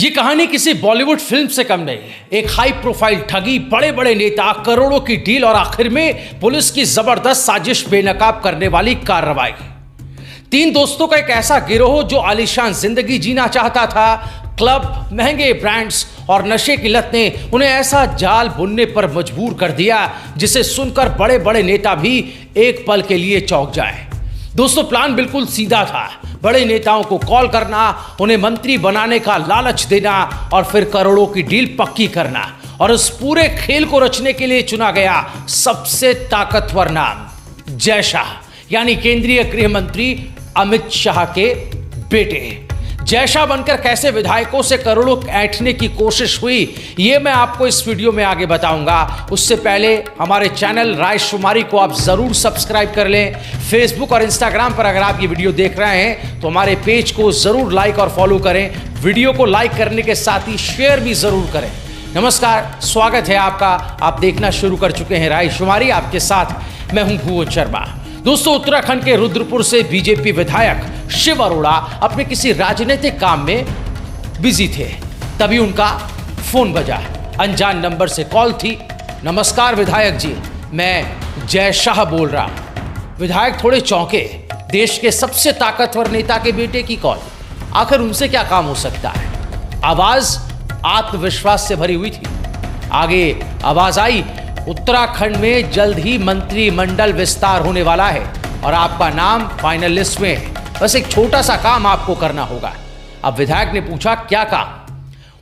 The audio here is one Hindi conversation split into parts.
ये कहानी किसी बॉलीवुड फिल्म से कम नहीं है। एक हाई प्रोफाइल ठगी, बड़े बड़े नेता, करोड़ों की डील और आखिर में पुलिस की जबरदस्त साजिश बेनकाब करने वाली कार्रवाई। तीन दोस्तों का एक ऐसा गिरोह जो आलीशान जिंदगी जीना चाहता था। क्लब, महंगे ब्रांड्स और नशे की लत ने उन्हें ऐसा जाल बुनने पर मजबूर कर दिया जिसे सुनकर बड़े बड़े नेता भी एक पल के लिए चौंक जाए। दोस्तों, प्लान बिल्कुल सीधा था। बड़े नेताओं को कॉल करना, उन्हें मंत्री बनाने का लालच देना और फिर करोड़ों की डील पक्की करना। और इस पूरे खेल को रचने के लिए चुना गया सबसे ताकतवर नाम जय शाह, यानी केंद्रीय गृह मंत्री अमित शाह के बेटे। जय शाह बनकर कैसे विधायकों से करोड़ों ऐंठने की कोशिश हुई, ये मैं आपको इस वीडियो में आगे बताऊंगा। उससे पहले हमारे चैनल रायशुमारी को आप जरूर सब्सक्राइब कर लें। फेसबुक और इंस्टाग्राम पर अगर आप ये वीडियो देख रहे हैं तो हमारे पेज को जरूर लाइक और फॉलो करें। वीडियो को लाइक करने के साथ ही शेयर भी जरूर करें। नमस्कार, स्वागत है आपका। आप देखना शुरू कर चुके हैं रायशुमारी, आपके साथ मैं हूं भुवन शर्मा। दोस्तों, उत्तराखंड के रुद्रपुर से बीजेपी विधायक शिव अरोड़ा अपने किसी राजनीतिक काम में बिजी थे। तभी उनका फोन बजा। अनजान नंबर से कॉल थी। नमस्कार विधायक जी, मैं जय शाह बोल रहा हूं। विधायक थोड़े चौंके। देश के सबसे ताकतवर नेता के बेटे की कॉल, आखिर उनसे क्या काम हो सकता है। आवाज आत्मविश्वास से भरी हुई थी। आगे आवाज आई, उत्तराखंड में जल्द ही मंत्रिमंडल विस्तार होने वाला है और आपका नाम फाइनल लिस्ट में है। बस एक छोटा सा काम आपको करना होगा। अब विधायक ने पूछा, क्या काम?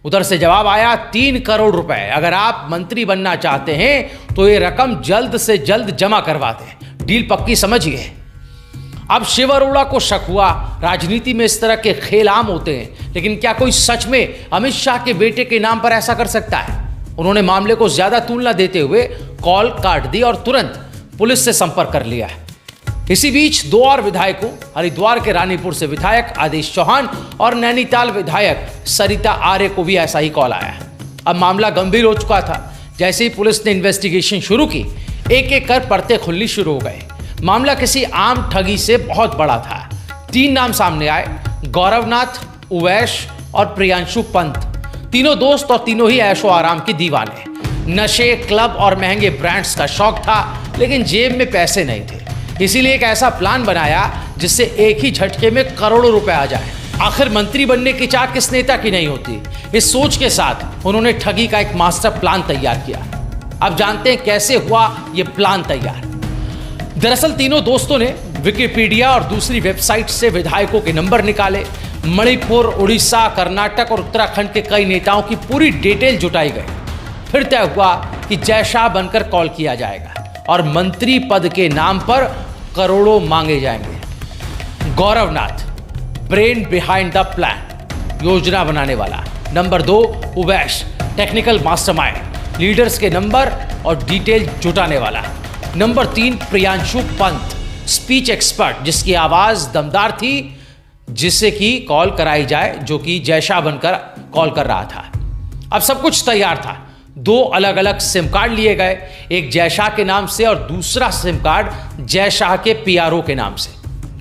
उधर से जवाब आया, 3 करोड़ रुपए। अगर आप मंत्री बनना चाहते हैं तो ये रकम जल्द से जल्द जमा करवा दें। डील पक्की समझिए। अब शिव अरोड़ा को शक हुआ। राजनीति में इस तरह के खेल आम होते हैं, लेकिन क्या कोई सच में अमित शाह के बेटे के नाम पर ऐसा कर सकता है? उन्होंने मामले को ज्यादा तूल न देते हुए कॉल काट दी और तुरंत पुलिस से संपर्क कर लिया। इसी बीच 2 और विधायकों, हरिद्वार के रानीपुर से विधायक आदेश चौहान और नैनीताल विधायक सरिता आर्य को भी ऐसा ही कॉल आया। अब मामला गंभीर हो चुका था। जैसे ही पुलिस ने इन्वेस्टिगेशन शुरू की, एक एक कर परतें खुलनी शुरू हो गए। मामला किसी आम ठगी से बहुत बड़ा था। 3 नाम सामने आए, गौरवनाथ, उवैश और प्रियांशु पंत। तीनों दोस्त और तीनों ही ऐशो आराम के दीवाने। नशे, क्लब और महंगे ब्रांड्स का शौक था, लेकिन जेब में पैसे नहीं थे। इसीलिए एक ऐसा प्लान बनाया जिससे एक ही झटके में करोड़ों रुपए आ जाए। आखिर मंत्री बनने की चाह किस नेता की नहीं होती। इस सोच के साथ उन्होंने ठगी का एक मास्टर प्लान तैयार किया। अब जानते हैं कैसे हुआ यह प्लान तैयार। दरअसल तीनों दोस्तों ने विकिपीडिया और दूसरी वेबसाइट से विधायकों के नंबर निकाले। मणिपुर, उड़ीसा, कर्नाटक और उत्तराखंड के कई नेताओं की पूरी डिटेल जुटाई गई। फिर तय हुआ कि जय शाह बनकर कॉल किया जाएगा और मंत्री पद के नाम पर करोड़ों मांगे जाएंगे। गौरवनाथ, ब्रेन बिहाइंड द प्लान, योजना बनाने वाला। नंबर 2 उवैश, टेक्निकल मास्टरमाइंड, लीडर्स के नंबर और डिटेल जुटाने वाला। Number 3 Priyanshu Pant, speech expert, जिसकी आवाज दमदार थी, जिससे कि कॉल कराई जाए, जो कि जय शाह बनकर कॉल कर रहा था। अब सब कुछ तैयार था। 2 अलग अलग सिम कार्ड लिए गए, एक जय शाह के नाम से और दूसरा सिम कार्ड जय शाह के पीआरओ के नाम से।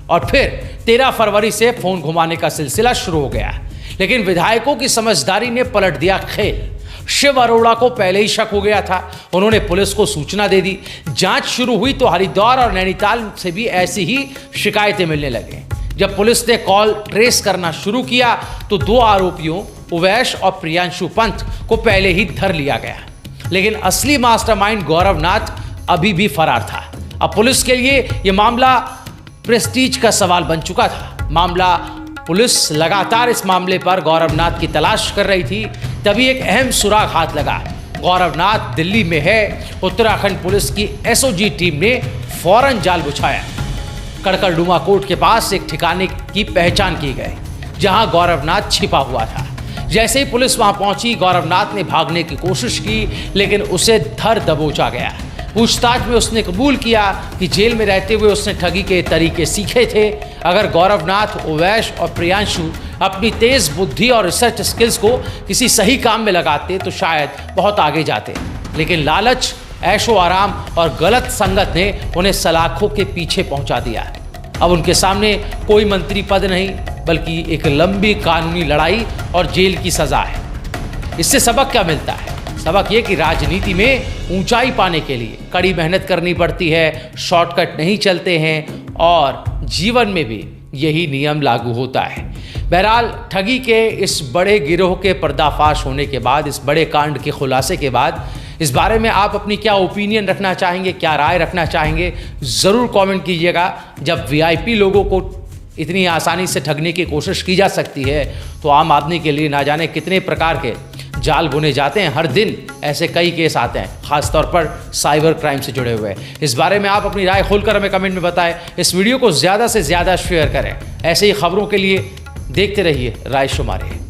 और फिर 13 फरवरी से फोन घुमाने का सिलसिला शुरू हो गया। लेकिन विधायकों की समझदारी ने पलट दिया खेल। शिव अरोड़ा को पहले ही शक हो गया था। उन्होंने पुलिस को सूचना दे दी। जांच शुरू हुई तो हरिद्वार और नैनीताल से भी ऐसी ही शिकायतें मिलने लगे। जब पुलिस ने कॉल ट्रेस करना शुरू किया तो 2 आरोपियों उवैश और प्रियांशु पंत को पहले ही धर लिया गया। लेकिन असली मास्टरमाइंड गौरवनाथ अभी भी फरार था। अब पुलिस के लिए यह मामला प्रेस्टीज का सवाल बन चुका था। पुलिस लगातार इस मामले पर गौरवनाथ की तलाश कर रही थी। तभी एक अहम सुराग हाथ लगा। गौरवनाथ दिल्ली में है। उत्तराखंड पुलिस की एसओजी टीम ने फौरन जाल बिछाया। कड़कड़डुमा कोर्ट के पास एक ठिकाने की पहचान की गई जहां गौरवनाथ छिपा हुआ था। जैसे ही पुलिस वहां पहुंची, गौरवनाथ ने भागने की कोशिश की, लेकिन उसे धर दबोचा गया। पूछताछ में उसने कबूल किया कि जेल में रहते हुए उसने ठगी के तरीके सीखे थे। अगर गौरवनाथ, उवैश और प्रियांशु अपनी तेज बुद्धि और रिसर्च स्किल्स को किसी सही काम में लगाते तो शायद बहुत आगे जाते, लेकिन लालच, ऐशो आराम और गलत संगत ने उन्हें सलाखों के पीछे पहुंचा दिया। अब उनके सामने कोई मंत्री पद नहीं, बल्कि एक लंबी कानूनी लड़ाई और जेल की सज़ा है। इससे सबक क्या मिलता है? सबक ये कि राजनीति में ऊंचाई पाने के लिए कड़ी मेहनत करनी पड़ती है, शॉर्टकट नहीं चलते हैं और जीवन में भी यही नियम लागू होता है। बहरहाल ठगी के इस बड़े गिरोह के पर्दाफाश होने के बाद, इस बड़े कांड के खुलासे के बाद, इस बारे में आप अपनी क्या ओपिनियन रखना चाहेंगे, क्या राय रखना चाहेंगे, ज़रूर कमेंट कीजिएगा। जब वीआईपी लोगों को इतनी आसानी से ठगने की कोशिश की जा सकती है तो आम आदमी के लिए ना जाने कितने प्रकार के जाल बुने जाते हैं। हर दिन ऐसे कई केस आते हैं, खासतौर पर साइबर क्राइम से जुड़े हुए। इस बारे में आप अपनी राय खोलकर हमें कमेंट में बताएं। इस वीडियो को ज़्यादा से ज़्यादा शेयर करें। ऐसे ही खबरों के लिए देखते रहिए राय शुमारी।